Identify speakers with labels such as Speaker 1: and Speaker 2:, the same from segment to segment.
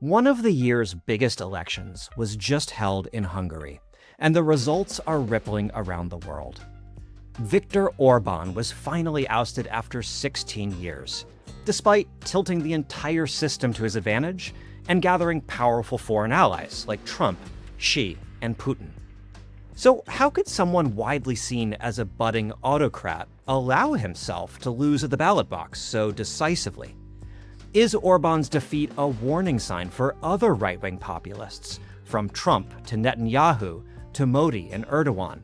Speaker 1: One of the year's biggest elections was just held in Hungary, and the results are rippling around the world. Viktor Orbán was finally ousted after 16 years, despite tilting the entire system to his advantage and gathering powerful foreign allies like Trump, Xi, and Putin. So how could someone widely seen as a budding autocrat allow himself to lose at the ballot box so decisively? Is Orbán's defeat a warning sign for other right-wing populists, from Trump to Netanyahu to Modi and Erdogan?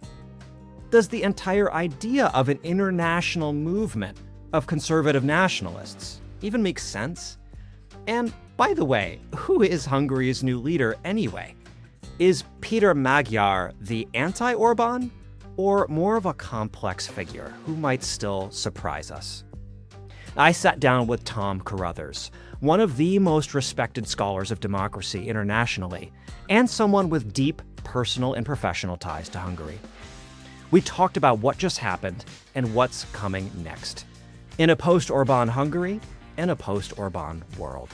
Speaker 1: Does the entire idea of an international movement of conservative nationalists even make sense? And by the way, who is Hungary's new leader anyway? Is Peter Magyar the anti-Orbán, or more of a complex figure who might still surprise us? I sat down with Tom Carothers, one of the most respected scholars of democracy internationally, and someone with deep personal and professional ties to Hungary. We talked about what just happened and what's coming next in a post-Orbán Hungary and a post-Orbán world.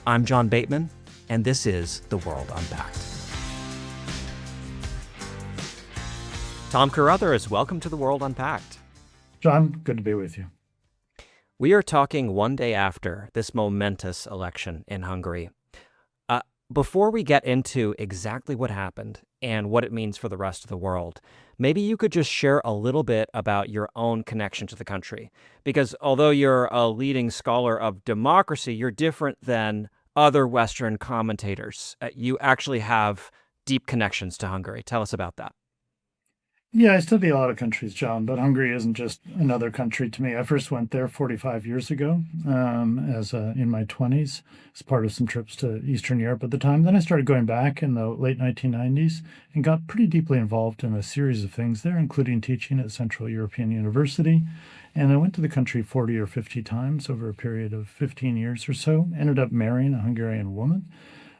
Speaker 1: I'm Jon Bateman, and this is The World Unpacked. Tom Carothers, welcome to The World Unpacked.
Speaker 2: John, good to be with you.
Speaker 1: We are talking one day after this momentous election in Hungary. Before we get into exactly what happened and what it means for the rest of the world, maybe you could just share a little bit about your own connection to the country. Because although you're a leading scholar of democracy, you're different than other Western commentators. You actually have deep connections to Hungary. Tell us about that.
Speaker 2: Yeah, I study a lot of countries, John, but Hungary isn't just another country to me. I first went there 45 years ago in my 20s as part of some trips to Eastern Europe at the time. Then I started going back in the late 1990s and got pretty deeply involved in a series of things there, including teaching at Central European University. And I went to the country 40 or 50 times over a period of 15 years or so, ended up marrying a Hungarian woman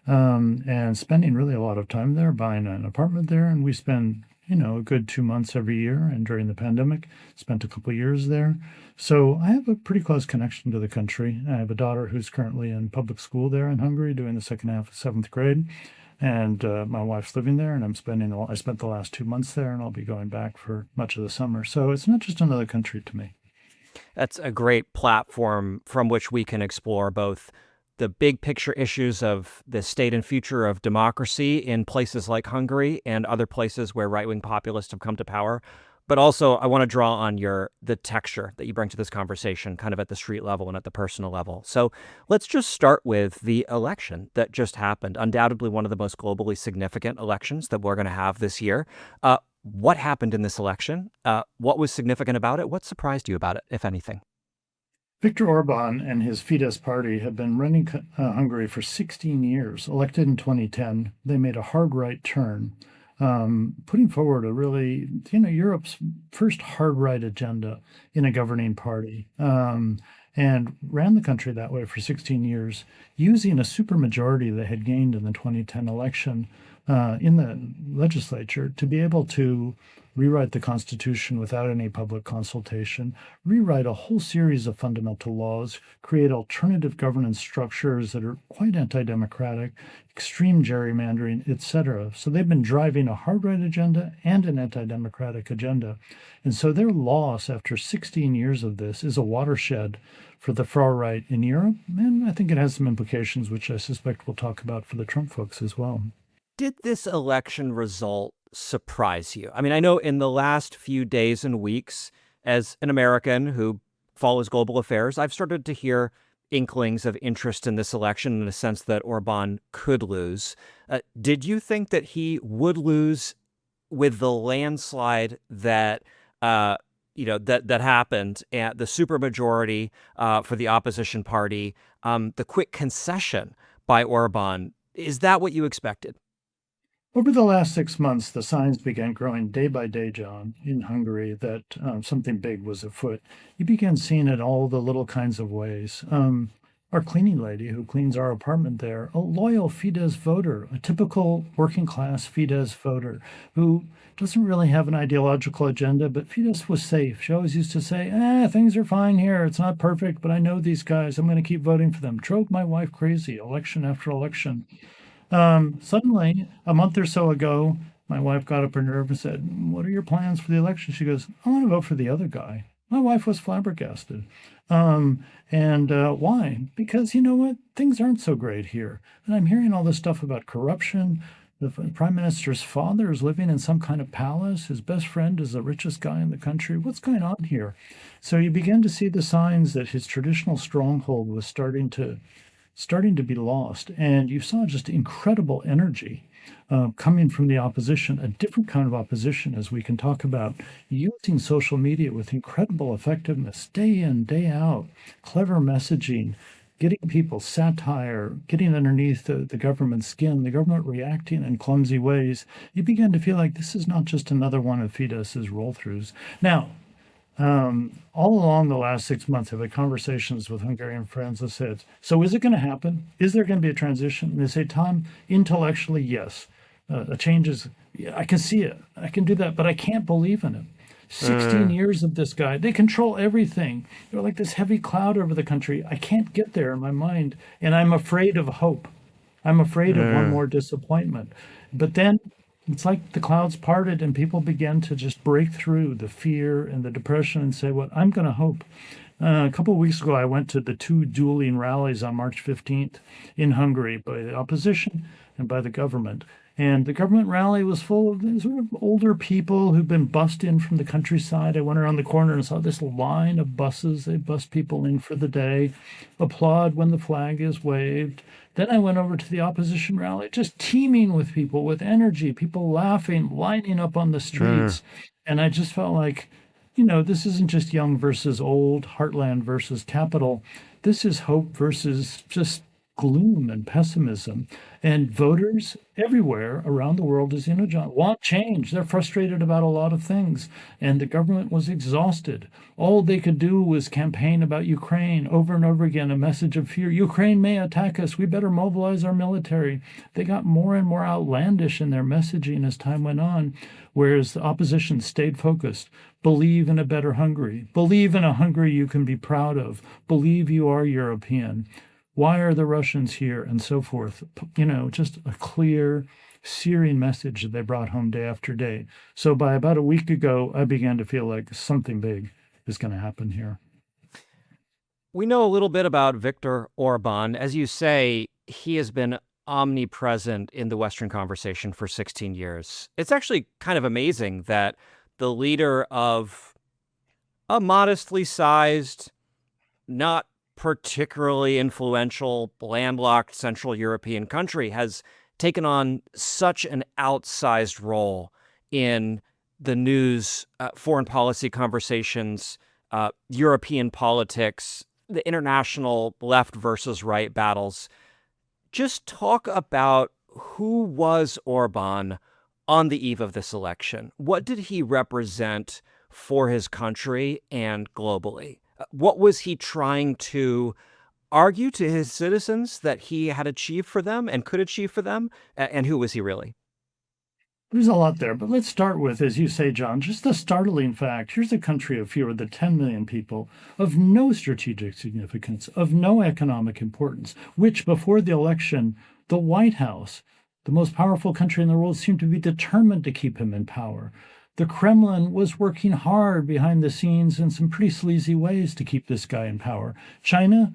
Speaker 2: and spending really a lot of time there, buying an apartment there. And we spend a good 2 months every year. And during the pandemic, spent a couple of years there. So I have a pretty close connection to the country. I have a daughter who's currently in public school there in Hungary, doing the second half of seventh grade. And my wife's living there, and I spent the last 2 months there, and I'll be going back for much of the summer. So it's not just another country to me.
Speaker 1: That's a great platform from which we can explore both the big picture issues of the state and future of democracy in places like Hungary and other places where right-wing populists have come to power. But also, I want to draw on the texture that you bring to this conversation, kind of at the street level and at the personal level. So let's just start with the election that just happened. Undoubtedly one of the most globally significant elections that we're going to have this year. What happened in this election? What was significant about it? What surprised you about it, if anything?
Speaker 2: Viktor Orbán and his Fidesz party have been running Hungary for 16 years. Elected in 2010, they made a hard right turn, putting forward a really, Europe's first hard right agenda in a governing party, and ran the country that way for 16 years, using a supermajority they had gained in the 2010 election in the legislature to be able to rewrite the Constitution without any public consultation, rewrite a whole series of fundamental laws, create alternative governance structures that are quite anti-democratic, extreme gerrymandering, etc. So they've been driving a hard right agenda and an anti-democratic agenda. And so their loss after 16 years of this is a watershed for the far right in Europe. And I think it has some implications, which I suspect we'll talk about for the Trump folks as well.
Speaker 1: Did this election result surprise you? I mean, I know in the last few days and weeks, as an American who follows global affairs, I've started to hear inklings of interest in this election in the sense that Orbán could lose. Did you think that he would lose with the landslide that that happened, and the supermajority for the opposition party, the quick concession by Orbán? Is that what you expected?
Speaker 2: Over the last 6 months, the signs began growing day by day, John, in Hungary that something big was afoot. You began seeing it all the little kinds of ways. our cleaning lady who cleans our apartment there, a loyal Fidesz voter, a typical working class Fidesz voter who doesn't really have an ideological agenda, but Fidesz was safe. She always used to say, things are fine here. It's not perfect, but I know these guys. I'm going to keep voting for them. Drove my wife crazy election after election. Suddenly, a month or so ago, my wife got up her nerve and said, "What are your plans for the election?" She goes, "I want to vote for the other guy." My wife was flabbergasted. And why? Because you know what? Things aren't so great here. And I'm hearing all this stuff about corruption. The prime minister's father is living in some kind of palace. His best friend is the richest guy in the country. What's going on here? So you begin to see the signs that his traditional stronghold was starting to be lost. And you saw just incredible energy coming from the opposition, a different kind of opposition, as we can talk about, using social media with incredible effectiveness, day in, day out, clever messaging, getting people satire, getting underneath the government's skin, the government reacting in clumsy ways. You begin to feel like this is not just another one of Fidesz's roll-throughs. Now, all along the last 6 months, I've had conversations with Hungarian friends that said, so is it going to happen? Is there going to be a transition? And they say, Tom, intellectually, yes. A change is, yeah, I can see it. I can do that, but I can't believe in it. 16 years of this guy. They control everything. They're like this heavy cloud over the country. I can't get there in my mind. And I'm afraid of hope. I'm afraid of one more disappointment. But then it's like the clouds parted and people began to just break through the fear and the depression and say, "What? I'm going to hope." A couple of weeks ago, I went to the two dueling rallies on March 15th in Hungary by the opposition and by the government. And the government rally was full of sort of older people who've been bussed in from the countryside. I went around the corner and saw this line of buses. They bus people in for the day, applaud when the flag is waved. Then I went over to the opposition rally, just teeming with people, with energy, people laughing, lining up on the streets. And I just felt like, this isn't just young versus old, heartland versus capital. This is hope versus just gloom and pessimism. And voters everywhere around the world, as you know, John, want change. They're frustrated about a lot of things. And the government was exhausted. All they could do was campaign about Ukraine over and over again, a message of fear. Ukraine may attack us. We better mobilize our military. They got more and more outlandish in their messaging as time went on, whereas the opposition stayed focused. Believe in a better Hungary. Believe in a Hungary you can be proud of. Believe you are European. Why are the Russians here? And so forth. Just a clear, searing message that they brought home day after day. So by about a week ago, I began to feel like something big is going to happen here.
Speaker 1: We know a little bit about Viktor Orbán. As you say, he has been omnipresent in the Western conversation for 16 years. It's actually kind of amazing that the leader of a modestly sized, not particularly influential, landlocked Central European country has taken on such an outsized role in the news, foreign policy conversations, European politics, the international left versus right battles. Just talk about who was Orbán on the eve of this election. What did he represent for his country and globally? What was he trying to argue to his citizens that he had achieved for them and could achieve for them? And who was he really?
Speaker 2: There's a lot there, but let's start with, as you say, John, just the startling fact. Here's a country of fewer than 10 million people, of no strategic significance, of no economic importance, which before the election, the White House, the most powerful country in the world, seemed to be determined to keep him in power. The Kremlin was working hard behind the scenes in some pretty sleazy ways to keep this guy in power. China,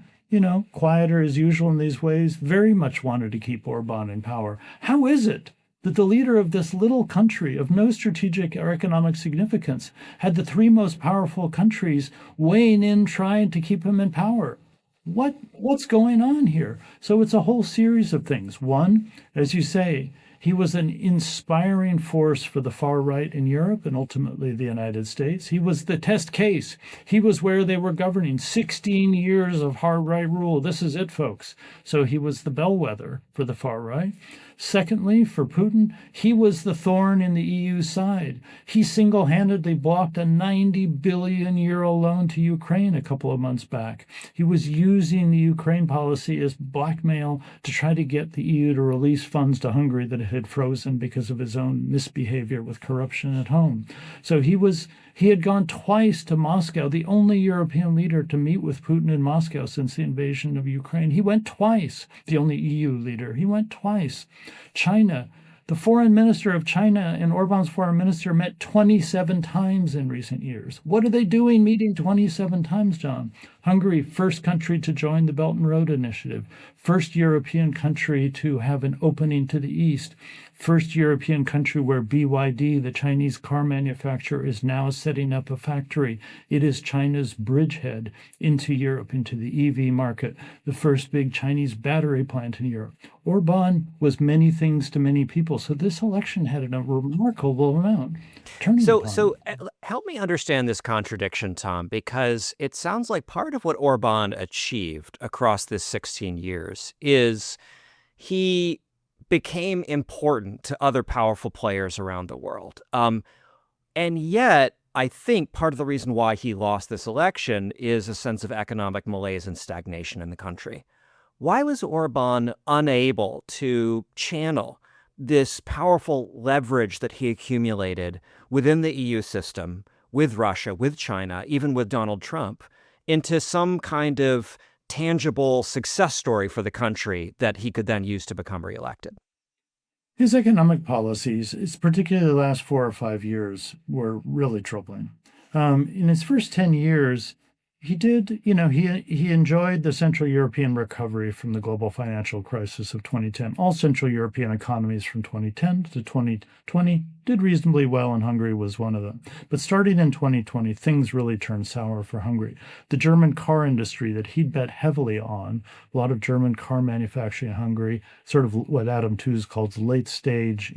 Speaker 2: quieter as usual in these ways, very much wanted to keep Orbán in power. How is it that the leader of this little country of no strategic or economic significance had the three most powerful countries weighing in trying to keep him in power? What's going on here? So it's a whole series of things. One, as you say, He was an inspiring force for the far right in Europe and ultimately the United States. He was the test case. He was where they were governing 16 years of hard right rule. This is it, folks. So he was the bellwether for the far right. Secondly, for Putin, he was the thorn in the EU side. He single-handedly blocked a 90 billion euro loan to Ukraine a couple of months back. He was using the Ukraine policy as blackmail to try to get the EU to release funds to Hungary that it had frozen because of his own misbehavior with corruption at home. So he had gone twice to Moscow, the only European leader to meet with Putin in Moscow since the invasion of Ukraine. He went twice, the only EU leader. He went twice. China, the foreign minister of China and Orban's foreign minister met 27 times in recent years. What are they doing meeting 27 times, John? Hungary, first country to join the Belt and Road Initiative, first European country to have an opening to the east, first European country where BYD, the Chinese car manufacturer, is now setting up a factory. It is China's bridgehead into Europe, into the EV market, the first big Chinese battery plant in Europe. Orban was many things to many people. So this election had a remarkable amount.
Speaker 1: Help me understand this contradiction, Tom, because it sounds like part of what Orban achieved across this 16 years is he became important to other powerful players around the world. And yet, I think part of the reason why he lost this election is a sense of economic malaise and stagnation in the country. Why was Orban unable to channel this powerful leverage that he accumulated within the EU system, with Russia, with China, even with Donald Trump, into some kind of tangible success story for the country that he could then use to become reelected?
Speaker 2: His economic policies, particularly the last 4 or 5 years, were really troubling. In his first 10 years, he enjoyed the Central European recovery from the global financial crisis of 2010. All Central European economies from 2010 to 2020 did reasonably well, and Hungary was one of them. But starting in 2020, things really turned sour for Hungary. The German car industry that he'd bet heavily on, a lot of German car manufacturing in Hungary, sort of what Adam Tooze calls late stage,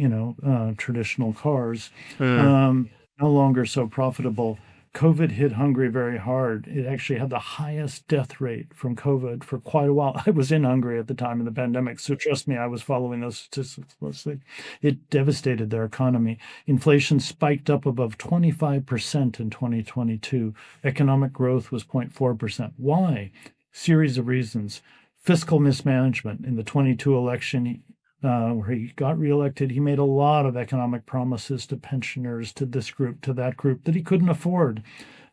Speaker 2: traditional cars, no longer so profitable. COVID hit Hungary very hard. It actually had the highest death rate from COVID for quite a while. I was in Hungary at the time of the pandemic, so trust me, I was following those statistics closely. It devastated their economy. Inflation spiked up above 25% in 2022. Economic growth was 0.4%. Why? Series of reasons. Fiscal mismanagement. In the 22 election, where he got reelected, he made a lot of economic promises to pensioners, to this group, to that group, that he couldn't afford.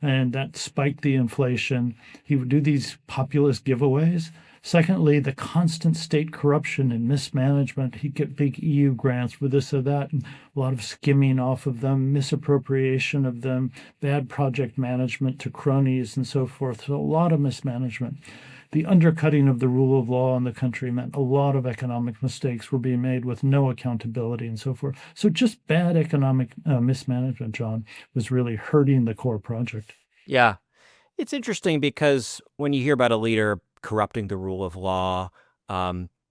Speaker 2: And that spiked the inflation. He would do these populist giveaways. Secondly, the constant state corruption and mismanagement. He'd get big EU grants for this or that, and a lot of skimming off of them, misappropriation of them, bad project management to cronies and so forth. So a lot of mismanagement. The undercutting of the rule of law in the country meant a lot of economic mistakes were being made with no accountability and so forth. So just bad economic mismanagement, John, was really hurting the core project.
Speaker 1: Yeah. It's interesting because when you hear about a leader corrupting the rule of law,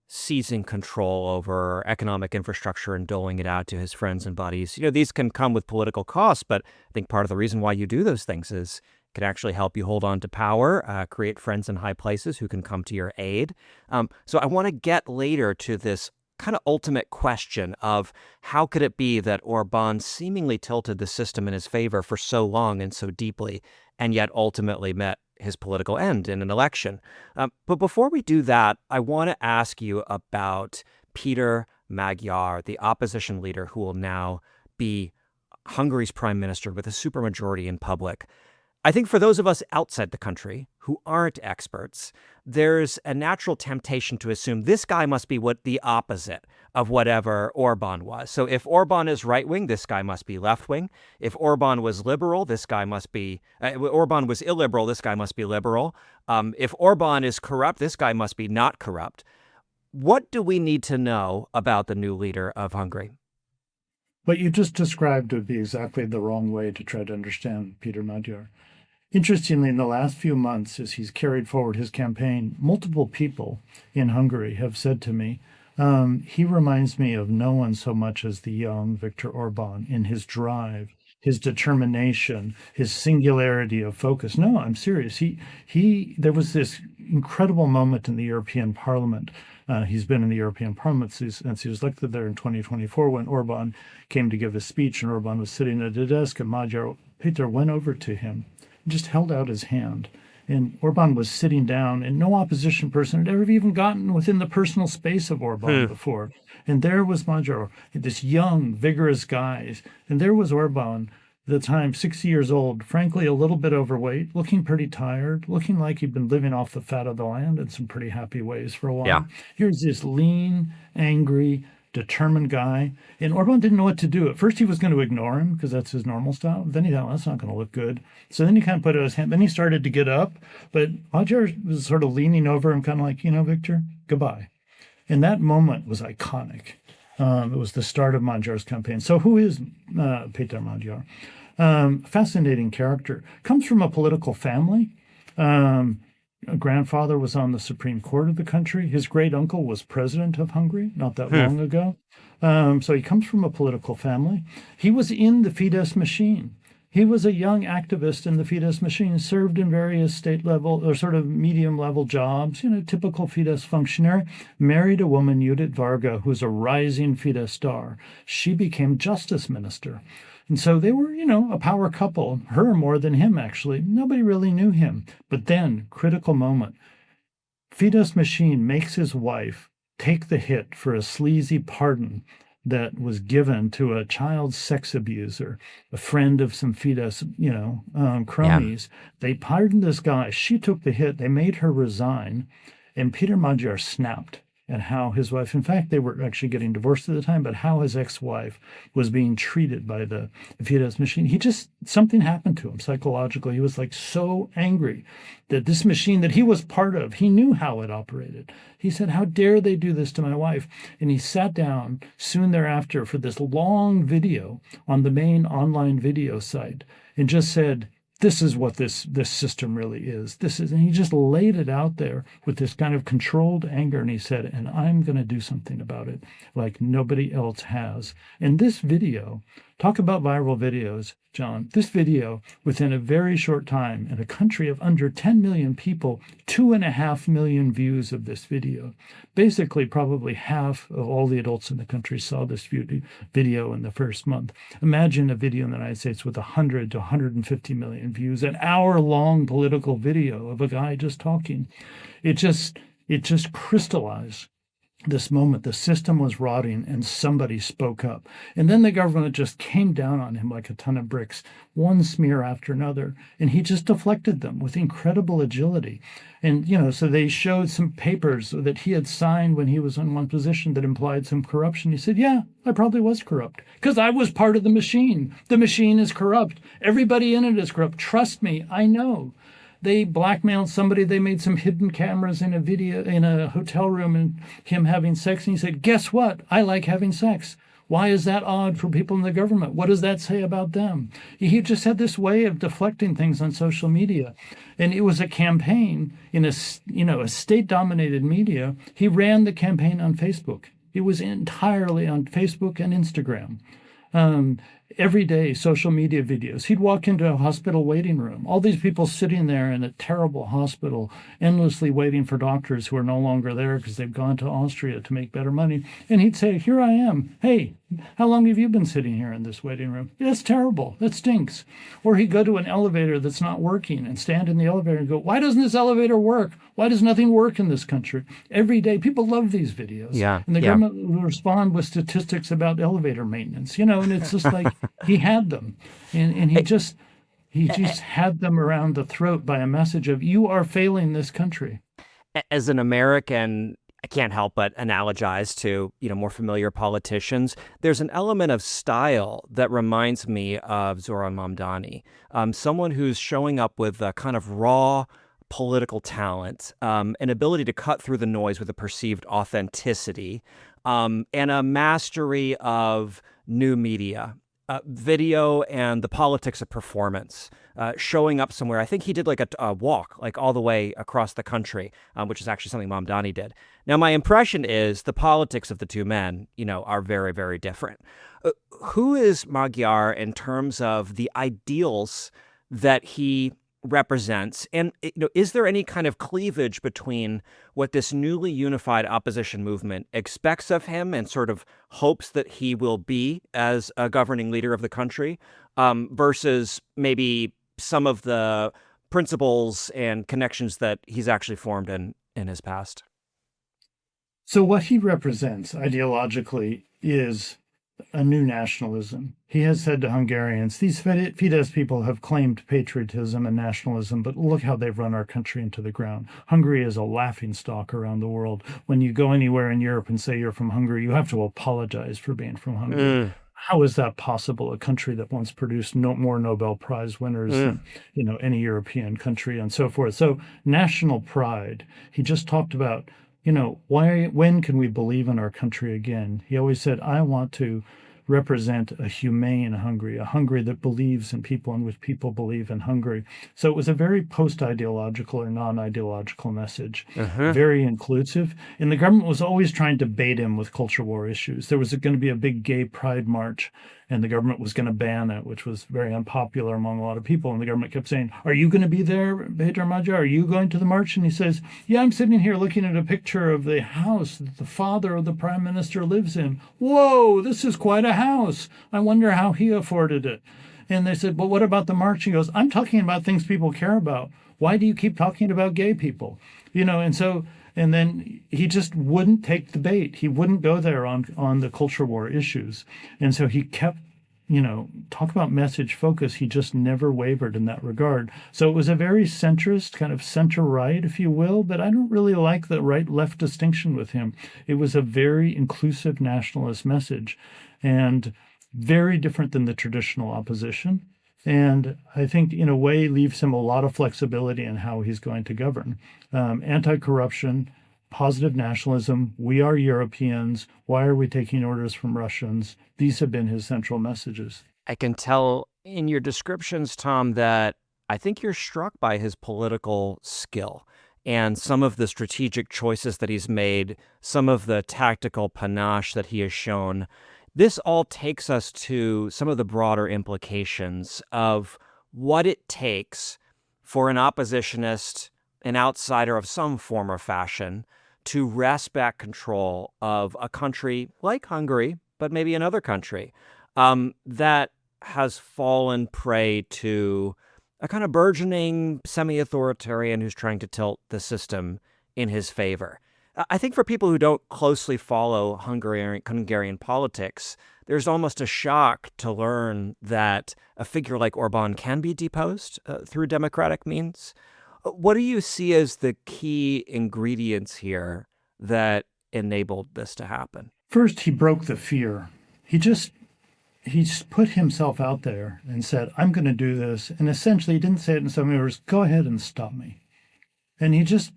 Speaker 1: seizing control over economic infrastructure and doling it out to his friends and buddies, these can come with political costs, but I think part of the reason why you do those things is could actually help you hold on to power, create friends in high places who can come to your aid. So I want to get later to this kind of ultimate question of how could it be that Orban seemingly tilted the system in his favor for so long and so deeply, and yet ultimately met his political end in an election. But before we do that, I want to ask you about Peter Magyar, the opposition leader who will now be Hungary's prime minister with a supermajority in public. I think for those of us outside the country who aren't experts, there's a natural temptation to assume this guy must be the opposite of whatever Orban was. So if Orban is right-wing, this guy must be left-wing. If Orban was liberal, this guy must be... Orban was illiberal, this guy must be liberal. If Orban is corrupt, this guy must be not corrupt. What do we need to know about the new leader of Hungary?
Speaker 2: What you just described would be exactly the wrong way to try to understand Peter Magyar. Interestingly, in the last few months, as he's carried forward his campaign, multiple people in Hungary have said to me, He reminds me of no one so much as the young Viktor Orban in his drive, his determination, his singularity of focus. No, I'm serious. There was this incredible moment in the European Parliament. He's been in the European Parliament since he was elected there in 2024 when Orban came to give a speech, and Orban was sitting at a desk, and Peter went over to him, and just held out his hand. And Orban was sitting down, and no opposition person had ever even gotten within the personal space of Orban before. And there was Magyar, this young, vigorous guy. And there was Orban, at the time 60 years old, frankly, a little bit overweight, looking pretty tired, looking like he'd been living off the fat of the land in some pretty happy ways for a while.
Speaker 1: Yeah.
Speaker 2: Here's this lean, angry, determined guy. And Orban didn't know what to do. At first, he was going to ignore him because that's his normal style. Then he thought, well, that's not going to look good. So then he kind of put out his hand. Then he started to get up. But Magyar was sort of leaning over him, kind of like, Victor, goodbye. And that moment was iconic. It was the start of Magyar's campaign. So who is Peter Magyar? Fascinating character. Comes from a political family. A grandfather was on the Supreme Court of the country. His great uncle was president of Hungary not that long ago. So he comes from a political family. He was in the Fidesz machine. He was a young activist in the Fidesz machine, served in various state level or sort of medium level jobs, typical Fidesz functionary, married a woman, Judith Varga, who's a rising Fidesz star. She became justice minister. And so they were, a power couple, her more than him, actually. Nobody really knew him. But then, critical moment, Fidesz machine makes his wife take the hit for a sleazy pardon that was given to a child sex abuser, a friend of some Fidesz, cronies. Yeah. They pardoned this guy. She took the hit. They made her resign. And Peter Magyar snapped at how his wife, in fact, they were actually getting divorced at the time, but how his ex-wife was being treated by the Fidesz machine. Something happened to him psychologically. He was like so angry that this machine that he was part of, he knew how it operated. He said, how dare they do this to my wife? And he sat down soon thereafter for this long video on the main online video site and just said, this is what this system really is. And he just laid it out there with this kind of controlled anger. And he said, and I'm going to do something about it like nobody else has. And this video, talk about viral videos, John. This video, within a very short time, in a country of under 10 million people, 2.5 million views of this video. Basically, probably half of all the adults in the country saw this video in the first month. Imagine a video in the United States with 100 to 150 million views, an hour-long political video of a guy just talking. It just crystallized this moment. The system was rotting and somebody spoke up. And then the government just came down on him like a ton of bricks, one smear after another. And he just deflected them with incredible agility. And, so they showed some papers that he had signed when he was in one position that implied some corruption. He said, yeah, I probably was corrupt because I was part of the machine. The machine is corrupt. Everybody in it is corrupt. Trust me, I know. They blackmailed somebody. They made some hidden cameras in a hotel room and him having sex. And he said, guess what? I like having sex. Why is that odd for people in the government? What does that say about them? He just had this way of deflecting things on social media. And it was a campaign in a state-dominated media. He ran the campaign on Facebook. It was entirely on Facebook and Instagram. Every day, social media videos. He'd walk into a hospital waiting room. All these people sitting there in a terrible hospital, endlessly waiting for doctors who are no longer there because they've gone to Austria to make better money. And he'd say, here I am. Hey, how long have you been sitting here in this waiting room? That's terrible. That stinks. Or he'd go to an elevator that's not working and stand in the elevator and go, why doesn't this elevator work? Why does nothing work in this country? Every day, people love these videos.
Speaker 1: Yeah.
Speaker 2: And the government will respond with statistics about elevator maintenance, and it's just like he had them. And he just had them around the throat by a message of, you are failing this country.
Speaker 1: As an American, I can't help but analogize to, more familiar politicians. There's an element of style that reminds me of Zoran Mamdani, someone who's showing up with a kind of raw political talent, an ability to cut through the noise with a perceived authenticity, and a mastery of new media. video and the politics of performance, showing up somewhere. I think he did like a walk, like all the way across the country, which is actually something Mamdani did. Now, my impression is the politics of the two men, are very, very different. Who is Magyar in terms of the ideals that he represents? And, is there any kind of cleavage between what this newly unified opposition movement expects of him and sort of hopes that he will be as a governing leader of the country, versus maybe some of the principles and connections that he's actually formed in his past?
Speaker 2: So what he represents ideologically is a new nationalism. He has said to Hungarians, these Fidesz people have claimed patriotism and nationalism, but look how they've run our country into the ground. Hungary is a laughingstock around the world. When you go anywhere in Europe and say you're from Hungary, you have to apologize for being from Hungary. How is that possible? A country that once produced more Nobel Prize winners than any European country and so forth. So national pride. He just talked about when can we believe in our country again? He always said, I want to represent a humane Hungary, a Hungary that believes in people and which people believe in Hungary. So it was a very post-ideological or non-ideological message, very inclusive. And the government was always trying to bait him with culture war issues. There was going to be a big gay pride march, and the government was going to ban it, which was very unpopular among a lot of people. And the government kept saying, are you going to be there, Peter Magyar? Are you going to the march? And he says, yeah, I'm sitting here looking at a picture of the house that the father of the prime minister lives in. Whoa, this is quite a house. I wonder how he afforded it. And they said, well, what about the march? He goes, I'm talking about things people care about. Why do you keep talking about gay people? And then he just wouldn't take the bait. He wouldn't go there on the culture war issues. And so he kept, talk about message focus. He just never wavered in that regard. So it was a very centrist, kind of center-right, if you will, but I don't really like the right-left distinction with him. It was a very inclusive nationalist message and very different than the traditional opposition. And I think, in a way, leaves him a lot of flexibility in how he's going to govern. Anti-corruption, positive nationalism, we are Europeans. Why are we taking orders from Russians? These have been his central messages.
Speaker 1: I can tell in your descriptions, Tom, that I think you're struck by his political skill and some of the strategic choices that he's made, some of the tactical panache that he has shown. This all takes us to some of the broader implications of what it takes for an oppositionist, an outsider of some form or fashion, to wrest back control of a country like Hungary, but maybe another country, that has fallen prey to a kind of burgeoning semi-authoritarian who's trying to tilt the system in his favor. I think for people who don't closely follow Hungarian politics, there's almost a shock to learn that a figure like Orbán can be deposed through democratic means. What do you see as the key ingredients here that enabled this to happen?
Speaker 2: First, he broke the fear. He put himself out there and said, I'm going to do this. And essentially, he didn't say it in so many words, go ahead and stop me. And he just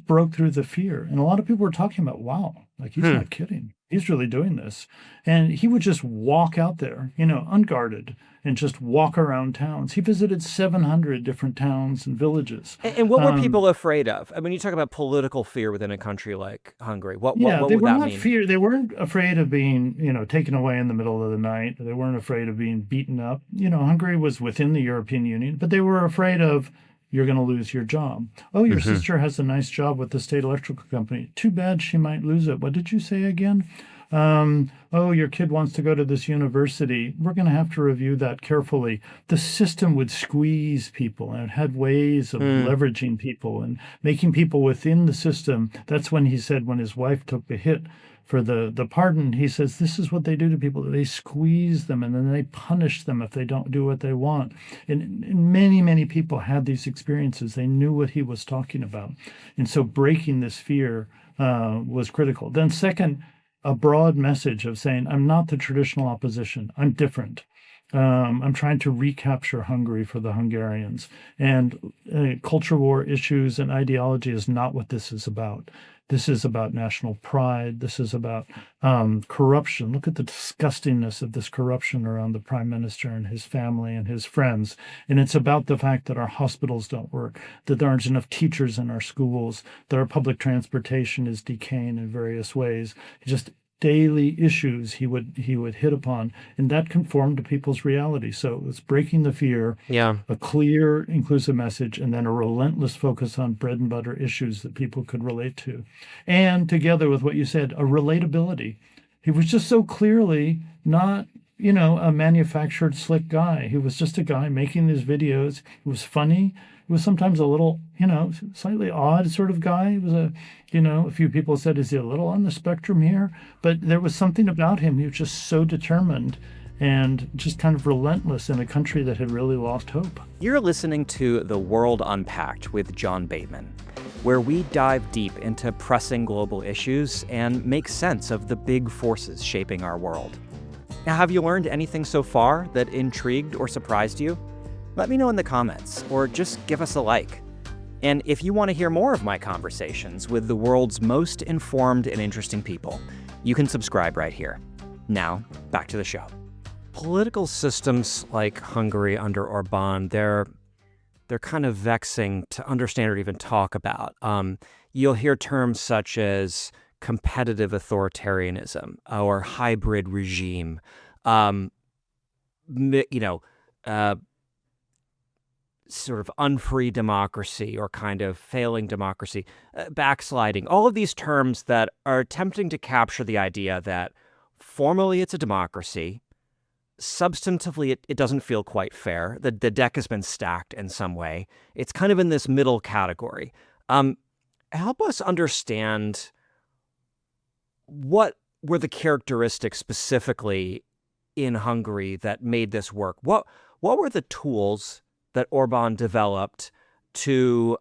Speaker 2: broke through the fear. And a lot of people were talking about, wow, like he's not kidding. He's really doing this. And he would just walk out there, unguarded, and just walk around towns. He visited 700 different towns and villages.
Speaker 1: And what were people afraid of? I mean, you talk about political fear within a country like Hungary. What
Speaker 2: they
Speaker 1: would
Speaker 2: were
Speaker 1: that
Speaker 2: not
Speaker 1: mean?
Speaker 2: fear. They weren't afraid of being, taken away in the middle of the night. They weren't afraid of being beaten up. Hungary was within the European Union, but they were afraid of, you're going to lose your job. Oh, your sister has a nice job with the state electrical company. Too bad she might lose it. What did you say again? Oh, your kid wants to go to this university. We're going to have to review that carefully. The system would squeeze people, and it had ways of leveraging people and making people within the system. That's when he said, when his wife took the hit for the pardon, he says, this is what they do to people. They squeeze them, and then they punish them if they don't do what they want. And many, many people had these experiences. They knew what he was talking about. And so breaking this fear was critical. Then second, a broad message of saying, I'm not the traditional opposition. I'm different. I'm trying to recapture Hungary for the Hungarians. And culture war issues and ideology is not what this is about. This is about national pride. This is about corruption. Look at the disgustingness of this corruption around the prime minister and his family and his friends. And it's about the fact that our hospitals don't work, that there aren't enough teachers in our schools, that our public transportation is decaying in various ways. Just daily issues he would hit upon, and that conformed to people's reality. So it was breaking the fear,
Speaker 1: Yeah.
Speaker 2: a clear, inclusive message, and then a relentless focus on bread and butter issues that people could relate to. And together with what you said, a relatability. He was just so clearly not, a manufactured slick guy. He was just a guy making these videos. It was funny. It was sometimes a little, slightly odd sort of guy. He was a few people said, is he a little on the spectrum here? But there was something about him. He was just so determined and just kind of relentless in a country that had really lost hope.
Speaker 1: You're listening to The World Unpacked with Jon Bateman, where we dive deep into pressing global issues and make sense of the big forces shaping our world. Now, have you learned anything so far that intrigued or surprised you? Let me know in the comments, or just give us a like. And if you want to hear more of my conversations with the world's most informed and interesting people, you can subscribe right here. Now, back to the show. Political systems like Hungary under Orban, they're kind of vexing to understand or even talk about. You'll hear terms such as competitive authoritarianism or hybrid regime, sort of unfree democracy or kind of failing democracy, backsliding, all of these terms that are attempting to capture the idea that formally it's a democracy, substantively it doesn't feel quite fair, the deck has been stacked in some way. It's kind of in this middle category. Help us understand what were the characteristics specifically in Hungary that made this work? What were the tools that Orban developed to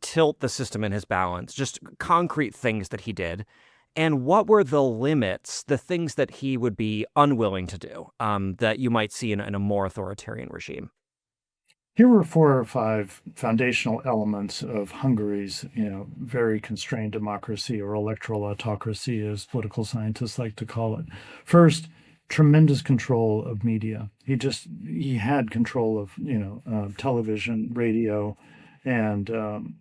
Speaker 1: tilt the system in his balance, just concrete things that he did? And what were the limits, the things that he would be unwilling to do that you might see in a more authoritarian regime?
Speaker 2: Here were 4 or 5 foundational elements of Hungary's, very constrained democracy, or electoral autocracy, as political scientists like to call it. First, tremendous control of media. He had control of, television, radio, and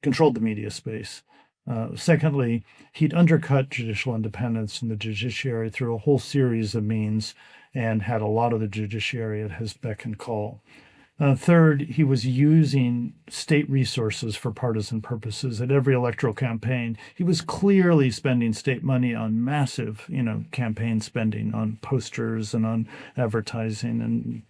Speaker 2: controlled the media space. Secondly, he'd undercut judicial independence in the judiciary through a whole series of means and had a lot of the judiciary at his beck and call. Third, he was using state resources for partisan purposes at every electoral campaign. He was clearly spending state money on massive, campaign spending on posters and on advertising and,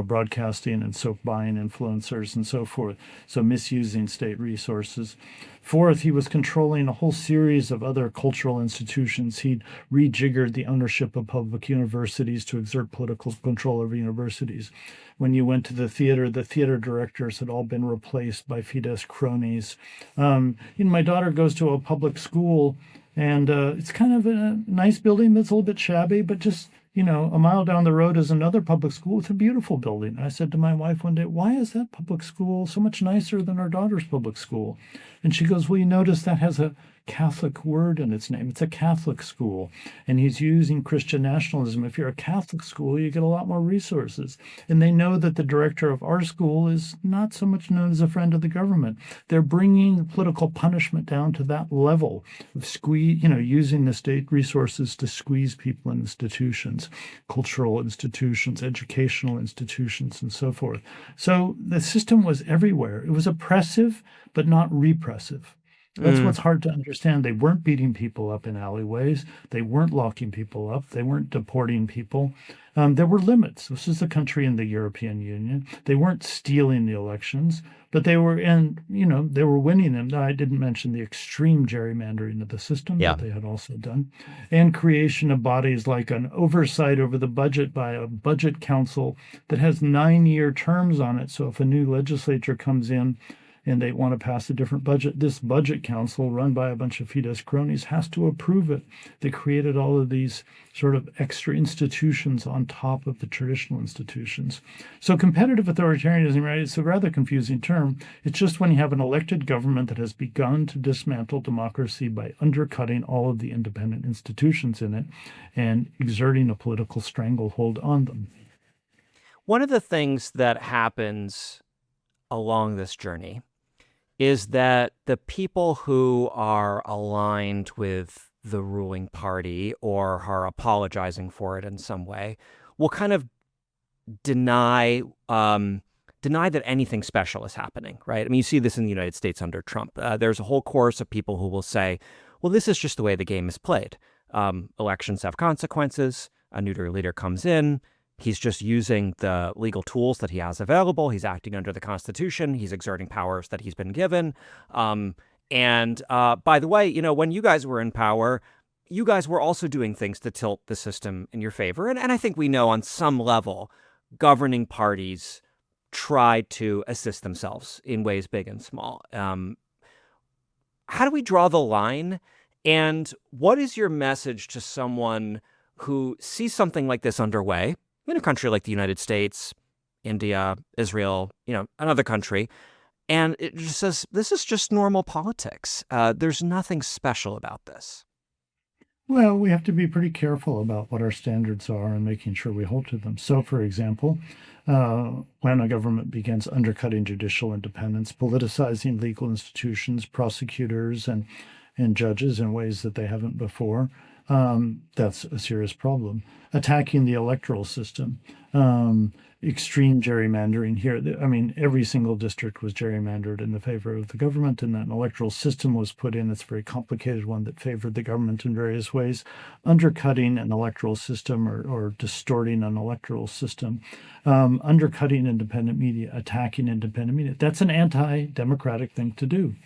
Speaker 2: broadcasting and so buying influencers and so forth. So misusing state resources. Fourth, he was controlling a whole series of other cultural institutions. He'd rejiggered the ownership of public universities to exert political control over universities. When you went to the theater directors had all been replaced by Fidesz cronies. My daughter goes to a public school, and it's kind of a nice building that's a little bit shabby, but just, a mile down the road is another public school with a beautiful building. I said to my wife one day, why is that public school so much nicer than our daughter's public school? And she goes, well, you notice that has a Catholic word in its name. It's a Catholic school. And he's using Christian nationalism. If you're a Catholic school, you get a lot more resources. And they know that the director of our school is not so much known as a friend of the government. They're bringing political punishment down to that level of using the state resources to squeeze people in institutions, cultural institutions, educational institutions, and so forth. So the system was everywhere. It was oppressive, but not repressive. That's what's hard to understand. They weren't beating people up in alleyways. They weren't locking people up. They weren't deporting people. There were limits. This is a country in the European Union. They weren't stealing the elections, but they were winning them. I didn't mention the extreme gerrymandering of the system that they had also done, and creation of bodies like an oversight over the budget by a budget council that has 9-year terms on it. So if a new legislature comes in, and they want to pass a different budget. This budget council, run by a bunch of Fidesz cronies, has to approve it. They created all of these sort of extra institutions on top of the traditional institutions. So competitive authoritarianism, right, it's a rather confusing term. It's just when you have an elected government that has begun to dismantle democracy by undercutting all of the independent institutions in it and exerting a political stranglehold on them.
Speaker 1: One of the things that happens along this journey is that the people who are aligned with the ruling party or are apologizing for it in some way will kind of deny that anything special is happening, right? I mean, you see this in the United States under Trump. There's a whole chorus of people who will say, well, this is just the way the game is played. Elections have consequences. A new leader comes in. He's just using the legal tools that he has available. He's acting under the Constitution. He's exerting powers that he's been given. And by the way, when you guys were in power, you guys were also doing things to tilt the system in your favor. And I think we know on some level, governing parties try to assist themselves in ways big and small. How do we draw the line? And what is your message to someone who sees something like this underway in a country like the United States, India, Israel, another country, and it just says, this is just normal politics. There's nothing special about this.
Speaker 2: Well, we have to be pretty careful about what our standards are and making sure we hold to them. So, for example, when a government begins undercutting judicial independence, politicizing legal institutions, prosecutors, and judges in ways that they haven't before, that's a serious problem. Attacking the electoral system, extreme gerrymandering here. I mean, every single district was gerrymandered in the favor of the government, and that an electoral system was put in. It's a very complicated one that favored the government in various ways. Undercutting an electoral system or distorting an electoral system, undercutting independent media, attacking independent media. That's an anti-democratic thing to do.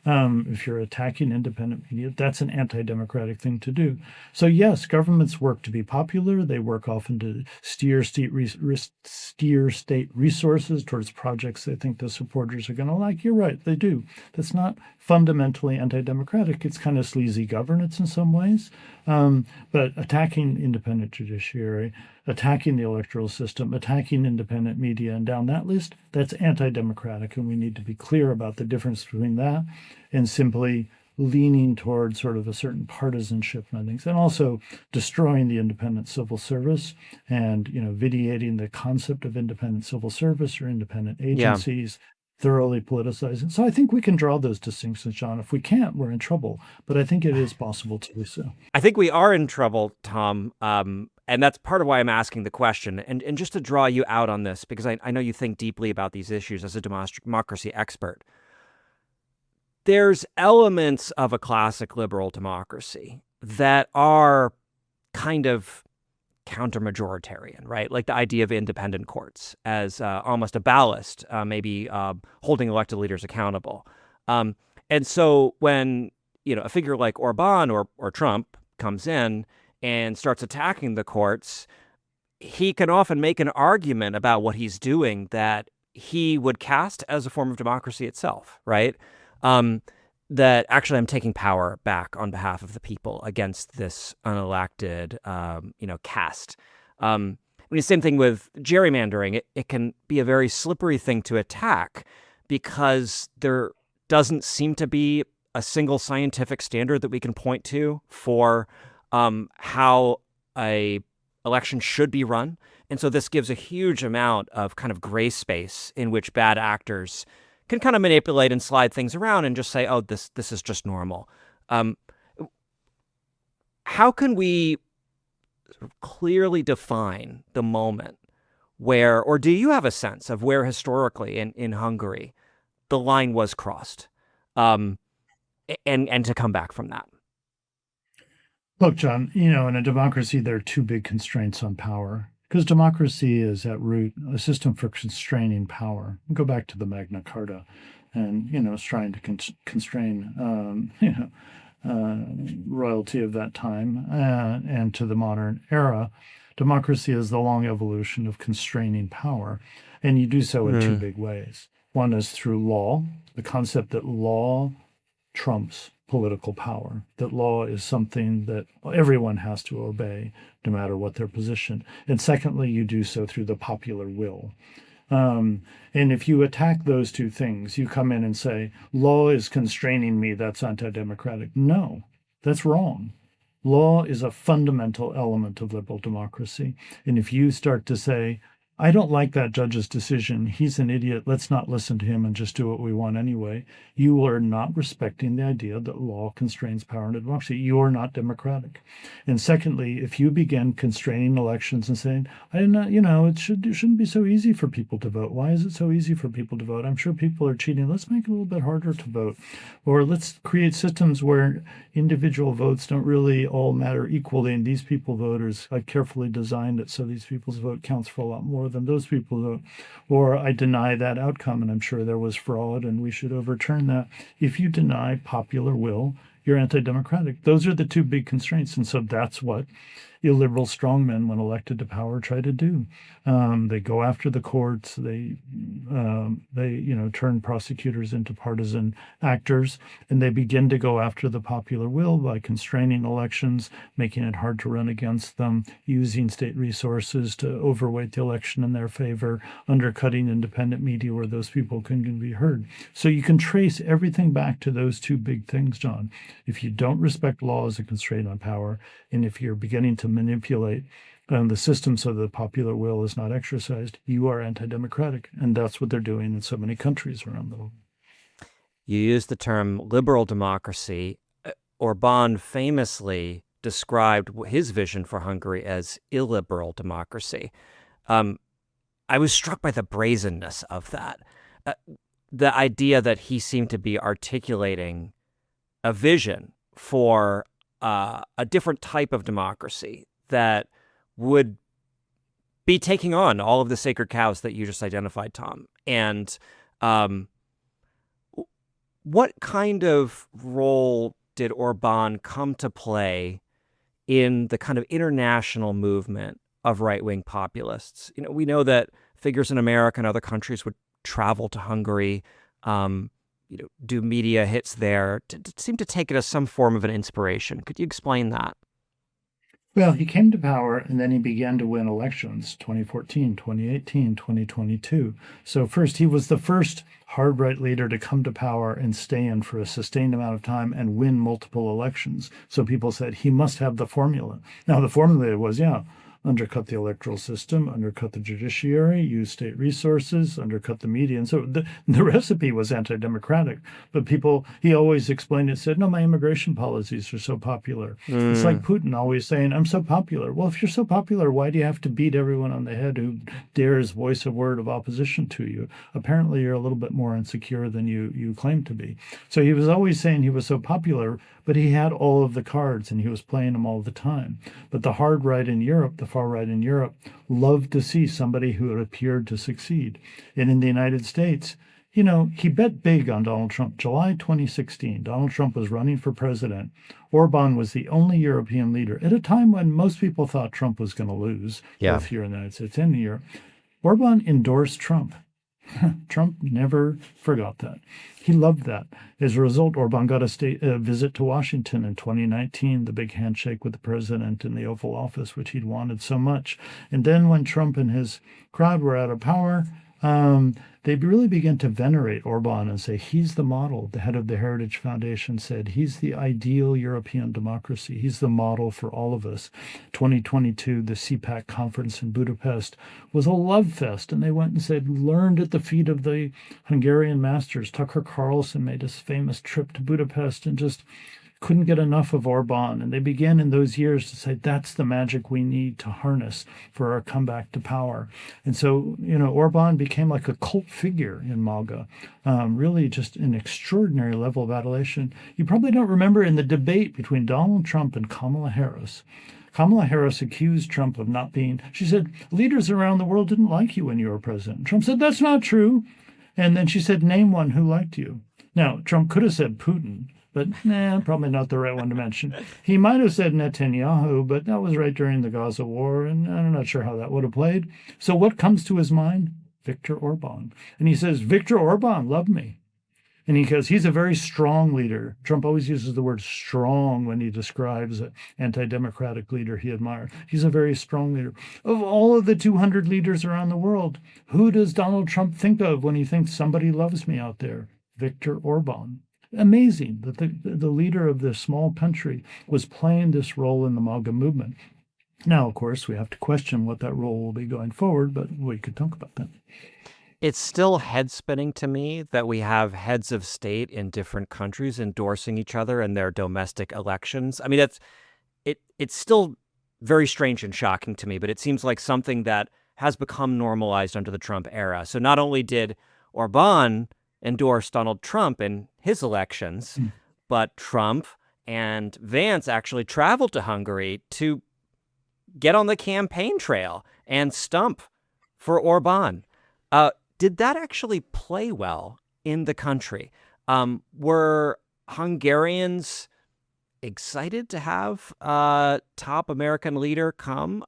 Speaker 2: If you're attacking independent media, that's an anti-democratic thing to do. So yes, governments work to be popular. They work often to steer state resources towards projects they think the supporters are going to like. You're right, they do. That's not fundamentally anti-democratic. It's kind of sleazy governance in some ways. But attacking independent judiciary, attacking the electoral system, attacking independent media, and down that list, that's anti-democratic. And we need to be clear about the difference between that and simply leaning towards sort of a certain partisanship and things, and also destroying the independent civil service and, vitiating the concept of independent civil service or independent agencies. Yeah. Thoroughly politicizing. So I think we can draw those distinctions, John. If we can't, we're in trouble. But I think it is possible to do so.
Speaker 1: I think we are in trouble, Tom. And that's part of why I'm asking the question. And just to draw you out on this, because I know you think deeply about these issues as a democracy expert. There's elements of a classic liberal democracy that are kind of counter-majoritarian, right? Like the idea of independent courts as almost a ballast, maybe holding elected leaders accountable. And so when, a figure like Orban or Trump comes in and starts attacking the courts, he can often make an argument about what he's doing that he would cast as a form of democracy itself, right? That actually I'm taking power back on behalf of the people against this unelected, caste. The same thing with gerrymandering. It can be a very slippery thing to attack because there doesn't seem to be a single scientific standard that we can point to for how a election should be run. And so this gives a huge amount of kind of gray space in which bad actors can kind of manipulate and slide things around and just say, oh, this is just normal. How can we clearly define the moment where, or do you have a sense of where historically in Hungary the line was crossed, and to come back from that?
Speaker 2: Look, John, in a democracy, there are two big constraints on power. Because democracy is at root a system for constraining power. Go back to the Magna Carta, and it's trying to constrain royalty of that time, and to the modern era. Democracy is the long evolution of constraining power, and you do so in two big ways. One is through law, the concept that law trumps political power, that law is something that everyone has to obey, no matter what their position. And secondly, you do so through the popular will. And if you attack those two things, you come in and say, law is constraining me, that's anti-democratic. No, that's wrong. Law is a fundamental element of liberal democracy. And if you start to say, I don't like that judge's decision, he's an idiot, let's not listen to him and just do what we want anyway, you are not respecting the idea that law constrains power in a democracy. You are not democratic. And secondly, if you begin constraining elections and saying, I did not, it shouldn't be so easy for people to vote. Why is it so easy for people to vote? I'm sure people are cheating. Let's make it a little bit harder to vote. Or let's create systems where individual votes don't really all matter equally, and these people voters, I carefully designed it so these people's vote counts for a lot more than those people vote. Or I deny that outcome, and I'm sure there was fraud, and we should overturn that. If you deny popular will, you're anti-democratic. Those are the two big constraints, and so that's what illiberal strongmen, when elected to power, try to do. They go after the courts. They turn prosecutors into partisan actors, and they begin to go after the popular will by constraining elections, making it hard to run against them, using state resources to overweight the election in their favor, undercutting independent media where those people can be heard. So you can trace everything back to those two big things, John. If you don't respect law as a constraint on power, and if you're beginning to manipulate the system so the popular will is not exercised, you are anti-democratic. And that's what they're doing in so many countries around the world.
Speaker 1: You use the term liberal democracy. Orbán famously described his vision for Hungary as illiberal democracy. I was struck by the brazenness of that. The idea that he seemed to be articulating a vision for a different type of democracy that would be taking on all of the sacred cows that you just identified, Tom. And what kind of role did Orbán come to play in the kind of international movement of right-wing populists? We know that figures in America and other countries would travel to Hungary, do media hits there, seem to take it as some form of an inspiration. Could you explain that?
Speaker 2: Well, he came to power and then he began to win elections, 2014, 2018, 2022. So first, he was the first hard right leader to come to power and stay in for a sustained amount of time and win multiple elections. So people said he must have the formula. Now, the formula was, undercut the electoral system, undercut the judiciary, use state resources, undercut the media. And so the recipe was anti-democratic. But he always explained it, said, no, my immigration policies are so popular. It's like Putin always saying, I'm so popular. Well, if you're so popular, why do you have to beat everyone on the head who dares voice a word of opposition to you? Apparently, you're a little bit more insecure than you claim to be. So he was always saying he was so popular, but he had all of the cards and he was playing them all the time. But the hard right in Europe, the far right in Europe, loved to see somebody who had appeared to succeed. And in the United States, he bet big on Donald Trump. July 2016, Donald Trump was running for president. Orban was the only European leader at a time when most people thought Trump was going to lose, both here in the United States and in Europe. Orban endorsed Trump. Trump never forgot that. He loved that. As a result, Orban got a visit to Washington in 2019, the big handshake with the president in the Oval Office, which he'd wanted so much. And then when Trump and his crowd were out of power, they really began to venerate Orban and say, he's the model. The head of the Heritage Foundation said, he's the ideal European democracy. He's the model for all of us. 2022, the CPAC conference in Budapest was a love fest. And they went and said, learned at the feet of the Hungarian masters. Tucker Carlson made his famous trip to Budapest and just couldn't get enough of Orban. And they began in those years to say, that's the magic we need to harness for our comeback to power. And so, Orban became like a cult figure in MAGA, really just an extraordinary level of adulation. You probably don't remember in the debate between Donald Trump and Kamala Harris. Kamala Harris accused Trump of not being, she said, leaders around the world didn't like you when you were president. Trump said, that's not true. And then she said, name one who liked you. Now, Trump could have said Putin, but probably not the right one to mention. He might have said Netanyahu, but that was right during the Gaza war, and I'm not sure how that would have played. So what comes to his mind? Viktor Orbán. And he says, Viktor Orbán loved me. And he goes, he's a very strong leader. Trump always uses the word strong when he describes an anti-democratic leader he admires. He's a very strong leader. Of all of the 200 leaders around the world, who does Donald Trump think of when he thinks somebody loves me out there? Viktor Orbán. Amazing that the leader of this small country was playing this role in the MAGA movement. Now, of course, we have to question what that role will be going forward, but we could talk about that.
Speaker 1: It's still head-spinning to me that we have heads of state in different countries endorsing each other in their domestic elections. I mean, it's still very strange and shocking to me, but it seems like something that has become normalized under the Trump era. So not only did Orbán endorse Donald Trump in his elections, but Trump and Vance actually traveled to Hungary to get on the campaign trail and stump for Orbán. Did that actually play well in the country? Were Hungarians excited to have a top American leader come?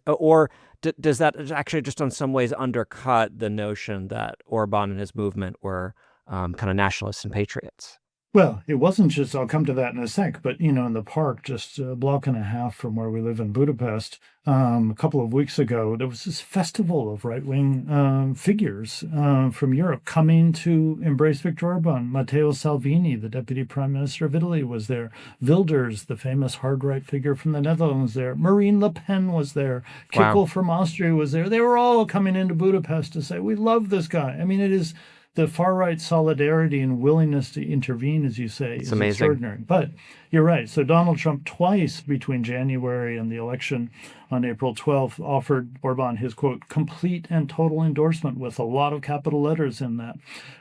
Speaker 1: Or does that actually just in some ways undercut the notion that Orbán and his movement were kind of nationalists and patriots?
Speaker 2: Well, it wasn't just, I'll come to that in a sec, but, in the park, just a block and a half from where we live in Budapest, a couple of weeks ago, there was this festival of right-wing figures from Europe coming to embrace Viktor Orbán. Matteo Salvini, the deputy prime minister of Italy, was there. Wilders, the famous hard-right figure from the Netherlands, was there. Marine Le Pen was there. Kickel from Austria was there. They were all coming into Budapest to say, we love this guy. I mean, it is the far-right solidarity and willingness to intervene, as you say, is amazing. Extraordinary. But you're right. So Donald Trump twice between January and the election on April 12th offered Orbán his, quote, complete and total endorsement with a lot of capital letters in that.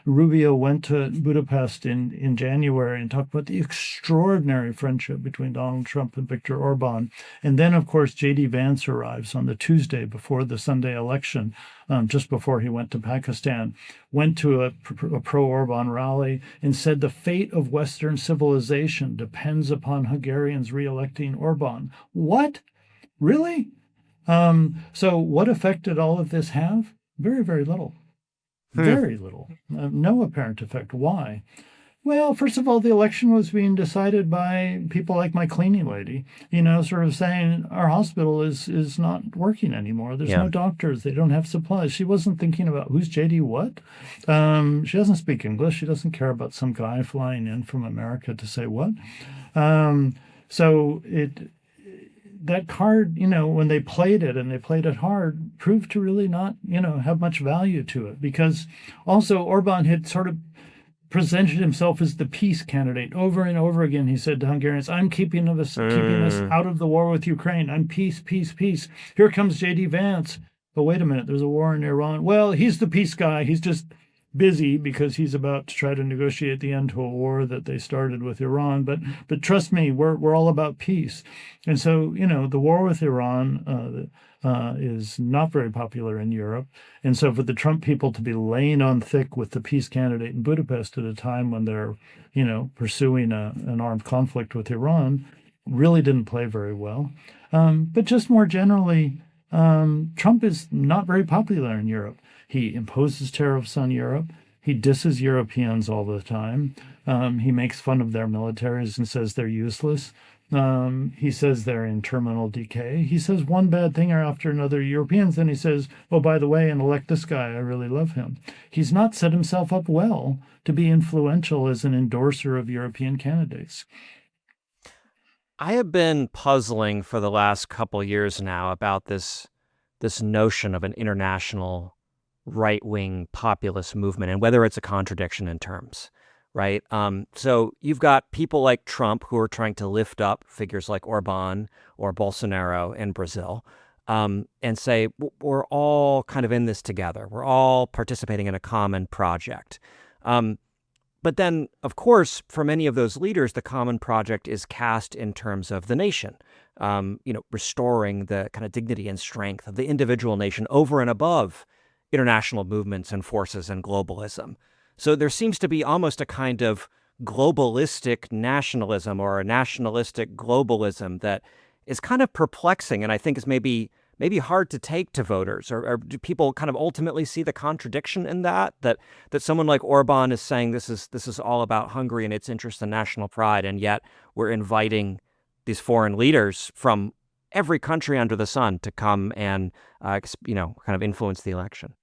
Speaker 2: Rubio went to Budapest in January and talked about the extraordinary friendship between Donald Trump and Viktor Orbán. And then, of course, J.D. Vance arrives on the Tuesday before the Sunday election, just before he went to Pakistan, went to a pro-Orbán rally and said the fate of Western civilization depends upon Hungarians re-electing Orbán. What? Really? So what effect did all of this have? Very, very little. Very little. No apparent effect. Why? Well, first of all, the election was being decided by people like my cleaning lady, sort of saying our hospital is not working anymore. There's no doctors. They don't have supplies. She wasn't thinking about who's JD what. She doesn't speak English. She doesn't care about some guy flying in from America to say what. That card, when they played it and they played it hard, proved to really not, have much value to it, because also Orbán had sort of presented himself as the peace candidate over and over again. He said to Hungarians, I'm keeping us out of the war with Ukraine. I'm peace, peace, peace. Here comes J.D. Vance. But wait a minute, there's a war in Iran. Well, he's the peace guy. He's just busy because he's about to try to negotiate the end to a war that they started with Iran. But trust me, we're all about peace. And so, the war with Iran is not very popular in Europe. And so for the Trump people to be laying on thick with the peace candidate in Budapest at a time when they're, pursuing an armed conflict with Iran really didn't play very well. But just more generally, Trump is not very popular in Europe. He imposes tariffs on Europe. He disses Europeans all the time. He makes fun of their militaries and says they're useless. He says they're in terminal decay. He says one bad thing after another Europeans. Then he says, oh, by the way, and elect this guy. I really love him. He's not set himself up well to be influential as an endorser of European candidates.
Speaker 1: I have been puzzling for the last couple years now about this notion of an international right-wing populist movement and whether it's a contradiction in terms, right? So you've got people like Trump who are trying to lift up figures like Orban or Bolsonaro in Brazil and say, we're all kind of in this together. We're all participating in a common project. But then, of course, for many of those leaders, the common project is cast in terms of the nation, restoring the kind of dignity and strength of the individual nation over and above international movements and forces and globalism. So there seems to be almost a kind of globalistic nationalism or a nationalistic globalism that is kind of perplexing and I think is maybe maybe hard to take to voters? Or do people kind of ultimately see the contradiction in that someone like Orban is saying this is all about Hungary and its interest and national pride, and yet we're inviting these foreign leaders from every country under the sun to come and, kind of influence the election?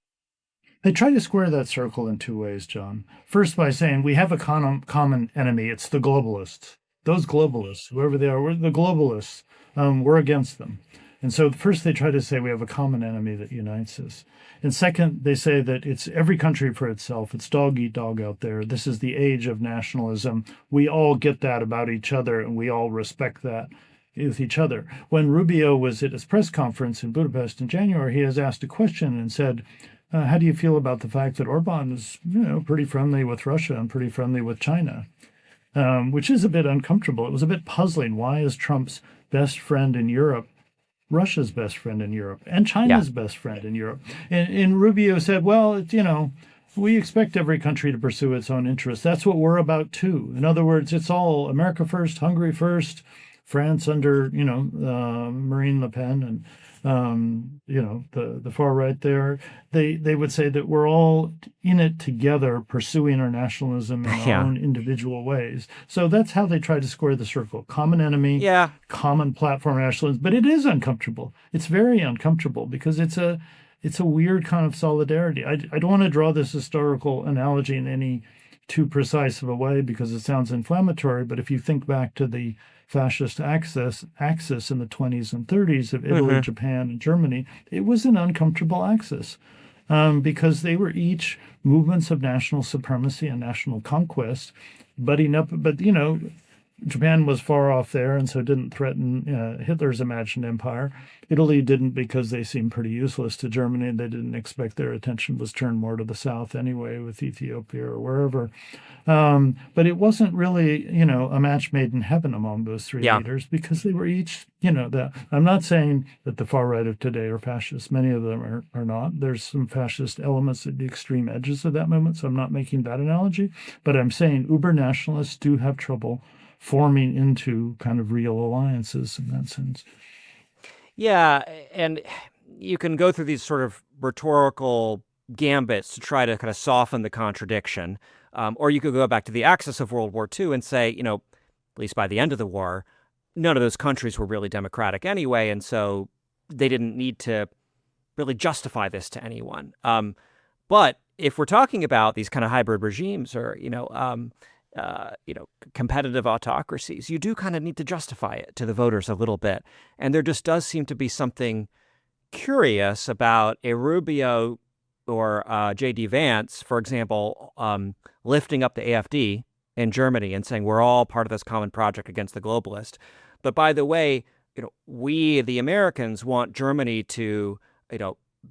Speaker 2: They try to square that circle in two ways, John. First, by saying we have a common enemy. It's the globalists. Those globalists, whoever they are, we're the globalists. We're against them. And so first they try to say we have a common enemy that unites us. And second, they say that it's every country for itself. It's dog eat dog out there. This is the age of nationalism. We all get that about each other, and we all respect that with each other. When Rubio was at his press conference in Budapest in January, he has asked a question and said, how do you feel about the fact that Orban is, pretty friendly with Russia and pretty friendly with China? Which is a bit uncomfortable. It was a bit puzzling. Why is Trump's best friend in Europe Russia's best friend in Europe and China's best friend in Europe? And Rubio said, well, we expect every country to pursue its own interests. That's what we're about too. In other words, it's all America first, Hungary first, France under, Marine Le Pen and, the far right there. They would say that we're all in it together, pursuing our nationalism in our own individual ways. So that's how they try to square the circle. Common enemy, common platform nationalism. But it is uncomfortable. It's very uncomfortable because it's a weird kind of solidarity. I don't want to draw this historical analogy in any too precise of a way because it sounds inflammatory. But if you think back to the fascist axis in the 20s and 30s of Italy, Japan, and Germany, it was an uncomfortable axis because they were each movements of national supremacy and national conquest, butting up. But, Japan was far off there and so didn't threaten Hitler's imagined empire. Italy didn't because they seemed pretty useless to Germany. They didn't expect their attention was turned more to the south anyway with Ethiopia or wherever. But it wasn't really, a match made in heaven among those three leaders because they were each, I'm not saying that the far right of today are fascists. Many of them are not. There's some fascist elements at the extreme edges of that movement, so I'm not making that analogy. But I'm saying uber nationalists do have trouble forming into kind of real alliances in that sense.
Speaker 1: Yeah, and you can go through these sort of rhetorical gambits to try to kind of soften the contradiction. Or you could go back to the axis of World War II and say, at least by the end of the war, none of those countries were really democratic anyway, and so they didn't need to really justify this to anyone. But if we're talking about these kind of hybrid regimes or, competitive autocracies, you do kind of need to justify it to the voters a little bit. And there just does seem to be something curious about a Rubio or J.D. Vance, for example, lifting up the AfD in Germany and saying we're all part of this common project against the globalist. But by the way, we, the Americans, want Germany to,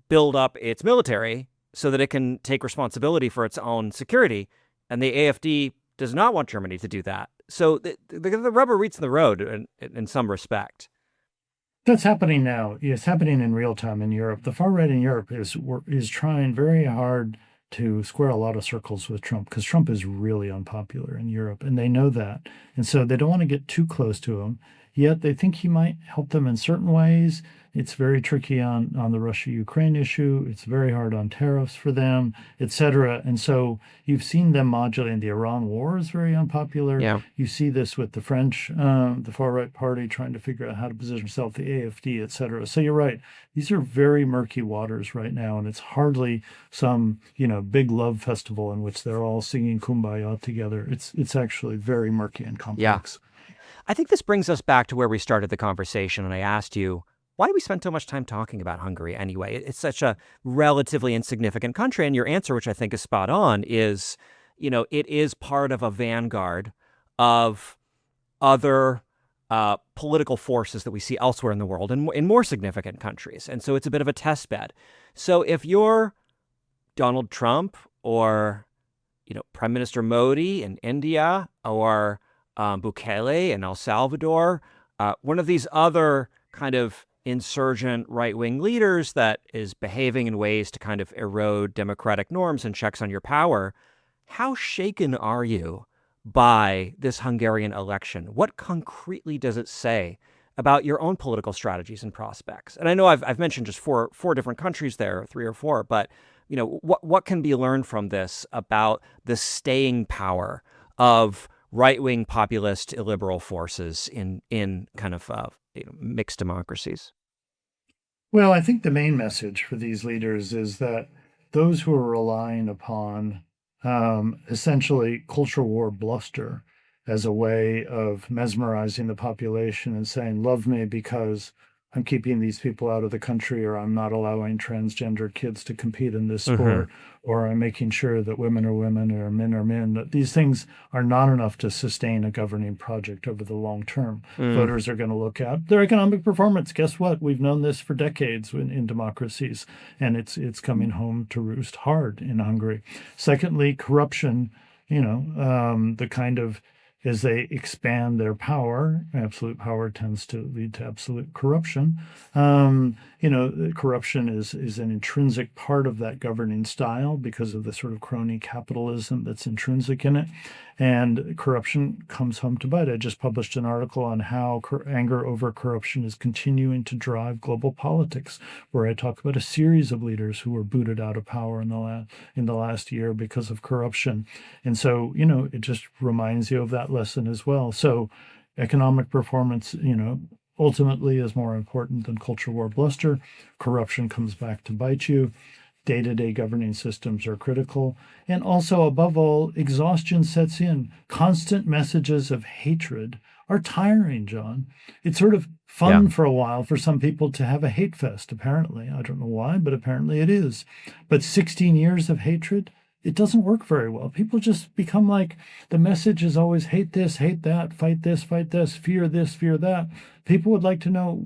Speaker 1: build up its military so that it can take responsibility for its own security. And the AfD does not want Germany to do that. So the rubber meets the road in some respect.
Speaker 2: That's happening now. It's happening in real time in Europe. The far right in Europe is trying very hard to square a lot of circles with Trump because Trump is really unpopular in Europe, and they know that. And so they don't want to get too close to him, yet they think he might help them in certain ways. It's very tricky on the Russia-Ukraine issue. It's very hard on tariffs for them, et cetera. And so you've seen them modulating. The Iran war is very unpopular.
Speaker 1: Yeah.
Speaker 2: You see this with the French, the far-right party trying to figure out how to position itself, the AfD, et cetera. So you're right. These are very murky waters right now, and it's hardly some, big love festival in which they're all singing Kumbaya together. It's actually very murky and complex.
Speaker 1: Yeah. I think this brings us back to where we started the conversation, and I asked you, why do we spend so much time talking about Hungary anyway? It's such a relatively insignificant country. And your answer, which I think is spot on, is, it is part of a vanguard of other political forces that we see elsewhere in the world and in more significant countries. And so it's a bit of a test bed. So if you're Donald Trump or, Prime Minister Modi in India or Bukele in El Salvador, one of these other kind of insurgent right-wing leaders that is behaving in ways to kind of erode democratic norms and checks on your power, how shaken are you by this Hungarian election? What concretely does it say about your own political strategies and prospects. And I know I've mentioned just four different countries there, 3 or 4, but what can be learned from this about the staying power of right-wing populist illiberal forces in kind of mixed democracies?
Speaker 2: Well, I think the main message for these leaders is that those who are relying upon essentially culture war bluster as a way of mesmerizing the population and saying, love me because I'm keeping these people out of the country, or I'm not allowing transgender kids to compete in this sport, or I'm making sure that women are women or men are men. That these things are not enough to sustain a governing project over the long term. Voters are going to look at their economic performance. Guess what? We've known this for decades in democracies, and it's coming home to roost hard in Hungary. Secondly, corruption, the kind of, as they expand their power, absolute power tends to lead to absolute corruption. Corruption is an intrinsic part of that governing style because of the sort of crony capitalism that's intrinsic in it. And corruption comes home to bite. I just published an article on how anger over corruption is continuing to drive global politics, where I talk about a series of leaders who were booted out of power in the last year because of corruption. And so, it just reminds you of that lesson as well. So economic performance, ultimately is more important than culture war bluster. Corruption comes back to bite you. Day-to-day governing systems are critical. And also, above all, exhaustion sets in. Constant messages of hatred are tiring, John. It's sort of fun for a while for some people to have a hate fest, apparently. I don't know why, but apparently it is. But 16 years of hatred, it doesn't work very well. People just become like, the message is always hate this, hate that, fight this, fear this, fear that. People would like to know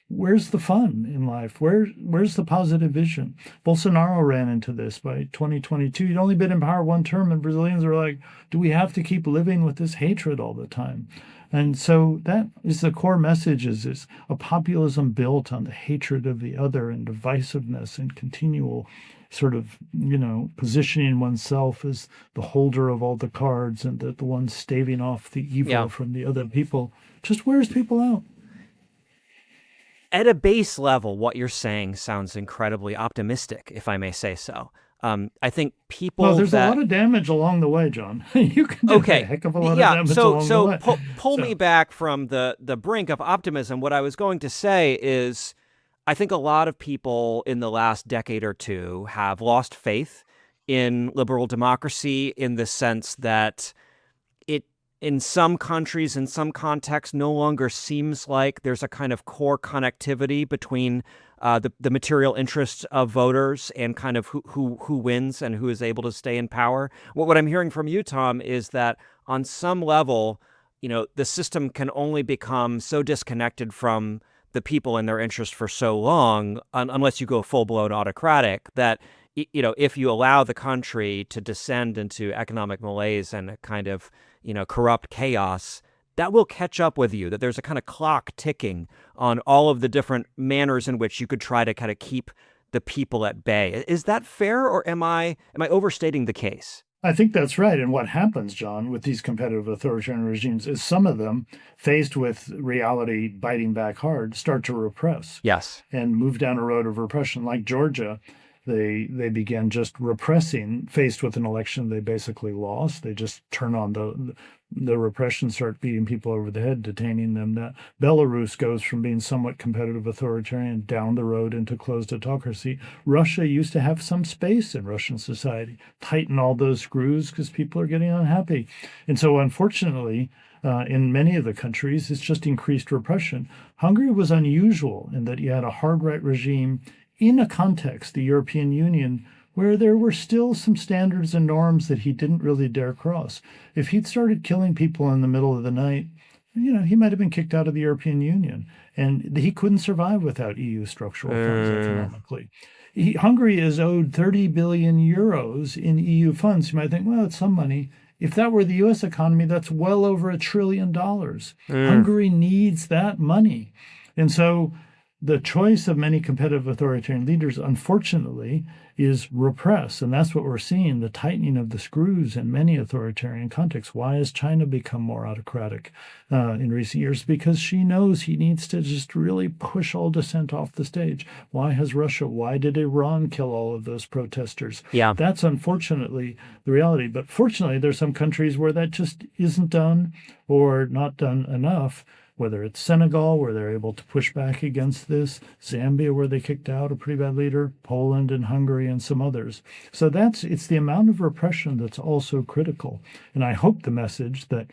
Speaker 2: where's the fun in life? Where's the positive vision? Bolsonaro ran into this by 2022. He'd only been in power 1 term, and Brazilians were like, do we have to keep living with this hatred all the time? And so that is the core message, is a populism built on the hatred of the other and divisiveness and continual sort of, positioning oneself as the holder of all the cards and the one staving off the evil from the other people, just wears people out.
Speaker 1: At a base level, what you're saying sounds incredibly optimistic, if I may say so. I think people.
Speaker 2: Well, there's a lot of damage along the way, John. You can do a heck of a lot of damage along the way.
Speaker 1: Pull me back from the brink of optimism. What I was going to say is, I think a lot of people in the last decade or two have lost faith in liberal democracy, in the sense that it, in some countries, in some contexts, no longer seems like there's a kind of core connectivity between the material interests of voters and kind of who wins and who is able to stay in power. What I'm hearing from you, Tom, is that on some level, the system can only become so disconnected from the people and their interest for so long, unless you go full-blown autocratic, that if you allow the country to descend into economic malaise and a kind of corrupt chaos, that will catch up with you, that there's a kind of clock ticking on all of the different manners in which you could try to kind of keep the people at bay. Is that fair, or am I overstating the case?
Speaker 2: I think that's right. And what happens, John, with these competitive authoritarian regimes is some of them, faced with reality biting back hard, start to repress.
Speaker 1: Yes.
Speaker 2: And move down a road of repression. Like Georgia, they began just repressing, faced with an election they basically lost. They just turn on the repression, start beating people over the head, detaining them. That Belarus goes from being somewhat competitive authoritarian down the road into closed autocracy. Russia used to have some space in Russian society. Tighten all those screws because people are getting unhappy. And so unfortunately, in many of the countries, it's just increased repression. Hungary was unusual in that you had a hard right regime in a context, the European Union, where there were still some standards and norms that he didn't really dare cross. If he'd started killing people in the middle of the night, he might have been kicked out of the European Union, and he couldn't survive without EU structural funds economically. Hungary is owed 30 billion euros in EU funds. You might think, well, it's some money. If that were the U.S. economy, that's well over $1 trillion. Hungary needs that money. And so the choice of many competitive authoritarian leaders, unfortunately, is repress. And that's what we're seeing, the tightening of the screws in many authoritarian contexts. Why has China become more autocratic in recent years? Because she knows he needs to just really push all dissent off the stage. Why has Russia, why did Iran kill all of those protesters?
Speaker 1: Yeah.
Speaker 2: That's unfortunately the reality. But fortunately, there's some countries where that just isn't done or not done enough. Whether it's Senegal, where they're able to push back against this, Zambia, where they kicked out a pretty bad leader, Poland and Hungary and some others. So it's the amount of repression that's also critical. And I hope the message that,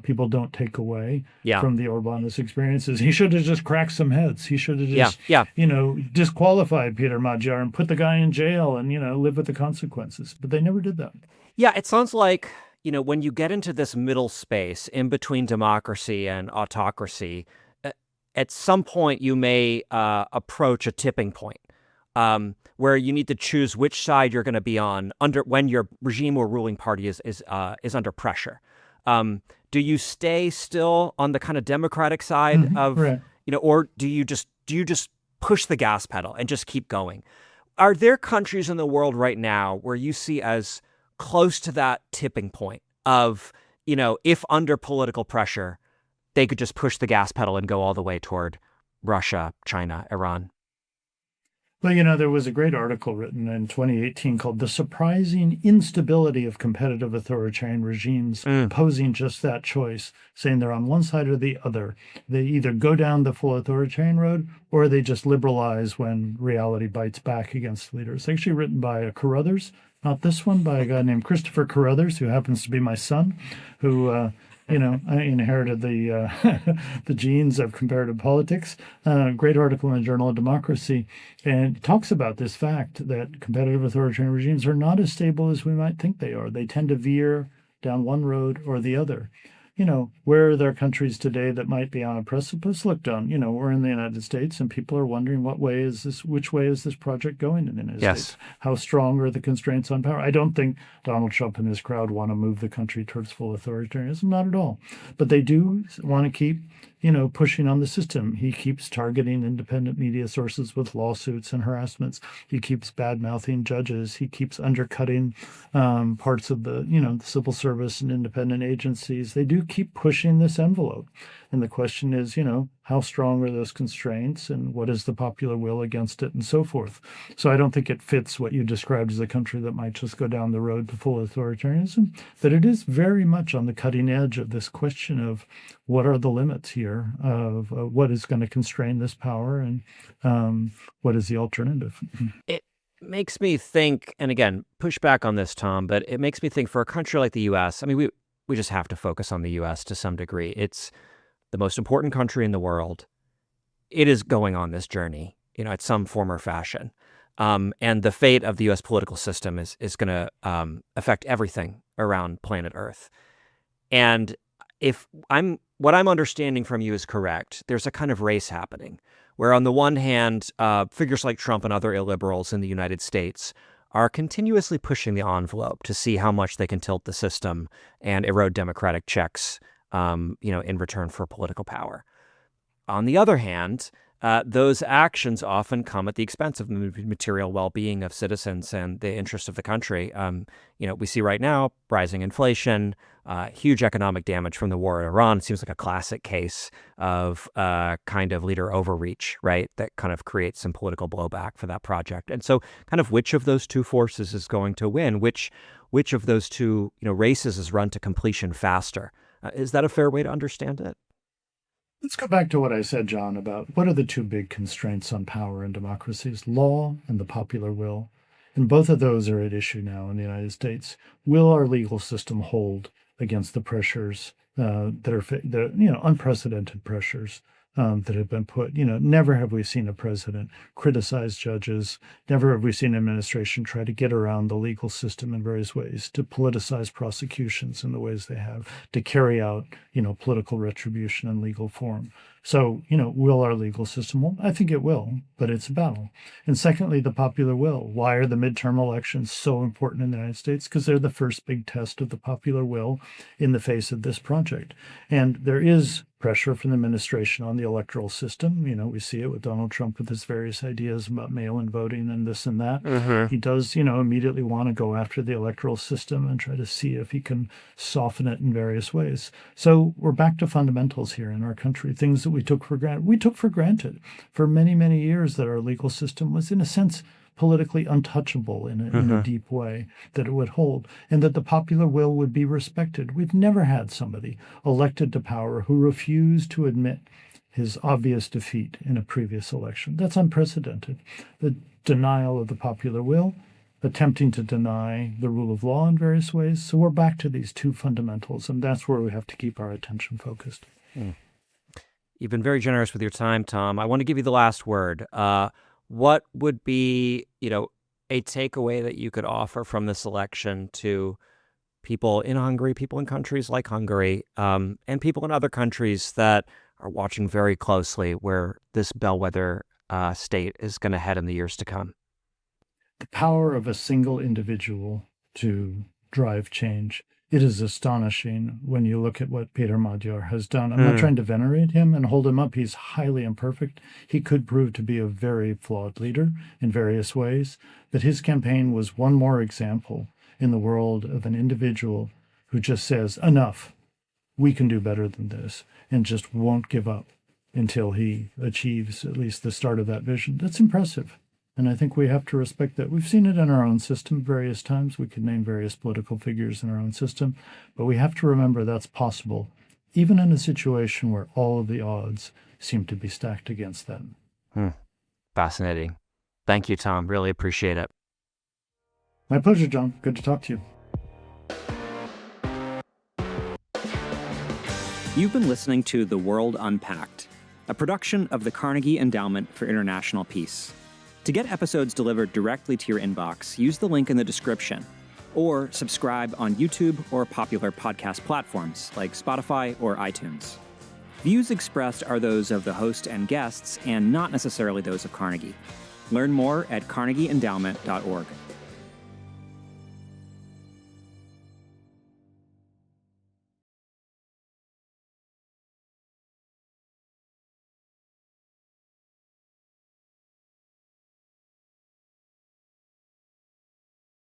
Speaker 2: people don't take away from the Orbanist experiences. He should have just cracked some heads. He should have just, disqualified Peter Magyar and put the guy in jail and, live with the consequences. But they never did that.
Speaker 1: Yeah, it sounds like, when you get into this middle space in between democracy and autocracy, at some point you may approach a tipping point where you need to choose which side you're going to be on when your regime or ruling party is under pressure. Do you stay still on the kind of democratic side of,
Speaker 2: right.
Speaker 1: Or do you just push the gas pedal and just keep going? Are there countries in the world right now where you see as close to that tipping point of, if under political pressure, they could just push the gas pedal and go all the way toward Russia, China, Iran?
Speaker 2: Well, there was a great article written in 2018 called "The Surprising Instability of Competitive Authoritarian Regimes," posing just that choice, saying they're on one side or the other. They either go down the full authoritarian road or they just liberalize when reality bites back against leaders. Actually written by Carothers, not this one, by a guy named Christopher Carothers, who happens to be my son, who I inherited the the genes of comparative politics. Great article in the Journal of Democracy, and talks about this fact that competitive authoritarian regimes are not as stable as we might think they are. They tend to veer down one road or the other. Where are there countries today that might be on a precipice? Look, Don, we're in the United States and people are wondering which way is this project going in the United States? How strong are the constraints on power? I don't think Donald Trump and his crowd want to move the country towards full authoritarianism, not at all. But they do want to keep, pushing on the system. He keeps targeting independent media sources with lawsuits and harassments. He keeps bad-mouthing judges. He keeps undercutting parts of the, the civil service and independent agencies. They do keep pushing this envelope. And the question is, how strong are those constraints and what is the popular will against it and so forth. So I don't think it fits what you described as a country that might just go down the road to full authoritarianism, but it is very much on the cutting edge of this question of what are the limits here of what is going to constrain this power and what is the alternative.
Speaker 1: It makes me think, and again, push back on this, Tom, but it makes me think for a country like the U.S., I mean, we just have to focus on the U.S. to some degree. It's the most important country in the world. It is going on this journey, at some form or fashion. And the fate of the U.S. political system is going to affect everything around planet Earth. And if what I'm understanding from you is correct, there's a kind of race happening where on the one hand, figures like Trump and other illiberals in the United States are continuously pushing the envelope to see how much they can tilt the system and erode democratic checks, in return for political power. On the other hand, those actions often come at the expense of the material well-being of citizens and the interests of the country. We see right now rising inflation, huge economic damage from the war in Iran. It seems like a classic case of kind of leader overreach, right? That kind of creates some political blowback for that project. And so kind of which of those two forces is going to win? Which of those two races is run to completion faster? Is that a fair way to understand it?
Speaker 2: Let's go back to what I said, John, about what are the two big constraints on power in democracies: law and the popular will. And both of those are at issue now in the United States. Will our legal system hold against the pressures that are unprecedented pressures that have been put? Never have we seen a president criticize judges. Never have we seen an administration try to get around the legal system in various ways, to politicize prosecutions in the ways they have, to carry out, political retribution in legal form. So, will our legal system? Well, I think it will, but it's a battle. And secondly, the popular will. Why are the midterm elections so important in the United States? Because they're the first big test of the popular will in the face of this project. And there is pressure from the administration on the electoral system. We see it with Donald Trump with his various ideas about mail-in voting and this and that. He does, immediately want to go after the electoral system and try to see if he can soften it in various ways. So we're back to fundamentals here in our country, things that we took for granted. We took for granted for many, many years that our legal system was, in a sense, politically untouchable in a deep way, that it would hold, and that the popular will would be respected. We've never had somebody elected to power who refused to admit his obvious defeat in a previous election. That's unprecedented. The denial of the popular will, attempting to deny the rule of law in various ways. So we're back to these two fundamentals, and that's where we have to keep our attention focused.
Speaker 1: You've been very generous with your time, Tom. I want to give you the last word. What would be, a takeaway that you could offer from this election to people in Hungary, people in countries like Hungary, and people in other countries that are watching very closely where this bellwether state is going to head in the years to come?
Speaker 2: The power of a single individual to drive change. It is astonishing when you look at what Peter Magyar has done. I'm not trying to venerate him and hold him up. He's highly imperfect. He could prove to be a very flawed leader in various ways. But his campaign was one more example in the world of an individual who just says, enough, we can do better than this, and just won't give up until he achieves at least the start of that vision. That's impressive. And I think we have to respect that. We've seen it in our own system various times. We could name various political figures in our own system, but we have to remember that's possible, even in a situation where all of the odds seem to be stacked against them.
Speaker 1: Fascinating. Thank you, Tom. Really appreciate it.
Speaker 2: My pleasure, John. Good to talk to you.
Speaker 3: You've been listening to The World Unpacked, a production of the Carnegie Endowment for International Peace. To get episodes delivered directly to your inbox, use the link in the description, or subscribe on YouTube or popular podcast platforms like Spotify or iTunes. Views expressed are those of the host and guests, and not necessarily those of Carnegie. Learn more at carnegieendowment.org.